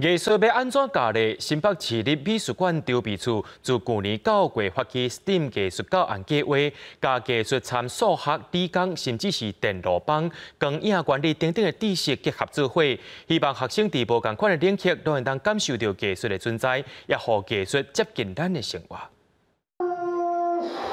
艺术要安怎教呢？新北市立美术馆筹备处自去年9月发起 STEAM 艺术教案计划，加艺术参数学、理工，甚至是电路帮、光影管理等等的知识结合做伙，希望学生在无同款的领域都能当感受到艺术的存在，也互艺术接近咱的生活。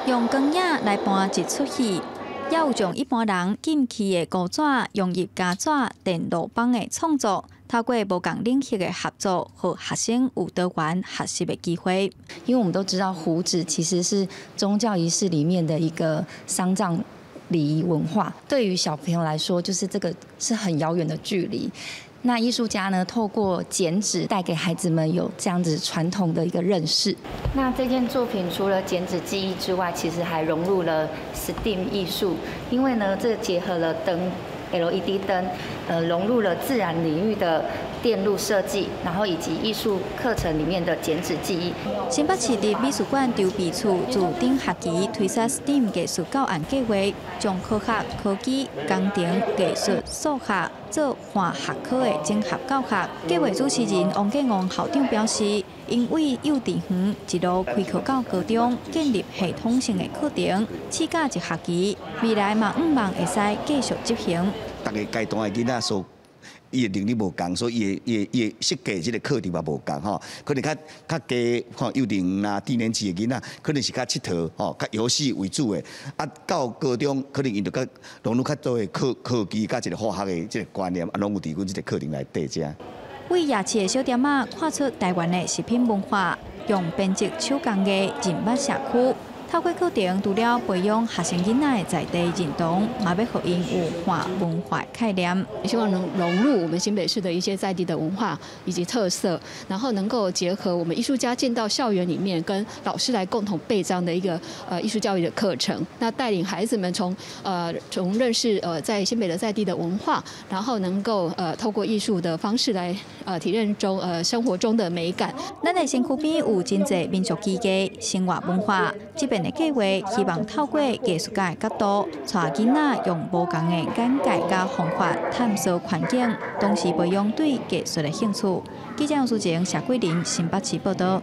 用光影来搬一出戏。 也有将一般人禁忌的古纸、用入加纸、电路板的创作，透过无同领域的合作，和学生有多元学习的机会。因为我们都知道，胡子其实是宗教仪式里面的一个丧葬礼仪文化，对于小朋友来说，就是这个是很遥远的距离。 那艺术家呢，透过剪纸带给孩子们有这样子传统的一个认识。那这件作品除了剪纸技艺之外，其实还融入了 STEAM 艺术，因为呢，这结合了灯 LED 灯，融入了自然领域的电路设计，然后以及艺术课程里面的剪纸技艺。新北市立美术馆筹备处自顶学期推出 STEAM 艺术教案计划，将科学、科技、工程、艺术、数学做跨学科的整合教学。计划主持人王建王校长表示，因为幼稚园一路开课到高中，建立系统性的课程，试教一学期，未来嘛毋望会使继续执行。 大个阶段的囡仔所伊的能力无共，所以伊设计即个课程嘛无共吼。可能较低吼幼稚园啊低年级的囡仔，可能是较佚佗吼，较游戏为主的。啊，到高中可能因着较融入较多的科技甲一个化学的即个观念，啊，拢有伫阮即个课程内底遮。为夜市的小店仔看出台湾的食品文化，用编织手工艺人物社区。 透过课程，除了培养学生囡仔的在地认同，也要互因有化文化概念。希望能融入我们新北市的一些在地的文化以及特色，然后能够结合我们艺术家进到校园里面，跟老师来共同备这样的一个艺术教育的课程。那带领孩子们从认识在新北的在地的文化，然后能够透过艺术的方式来体验中生活中的美感。咱的身躯边有真侪民俗基艺、生活文化。这边的计划希望透过艺术家的角度，带囡仔用无同的眼界甲方法探索环境，同时培养对艺术的兴趣。记者杨淑晴、谢桂玲，新北市报道。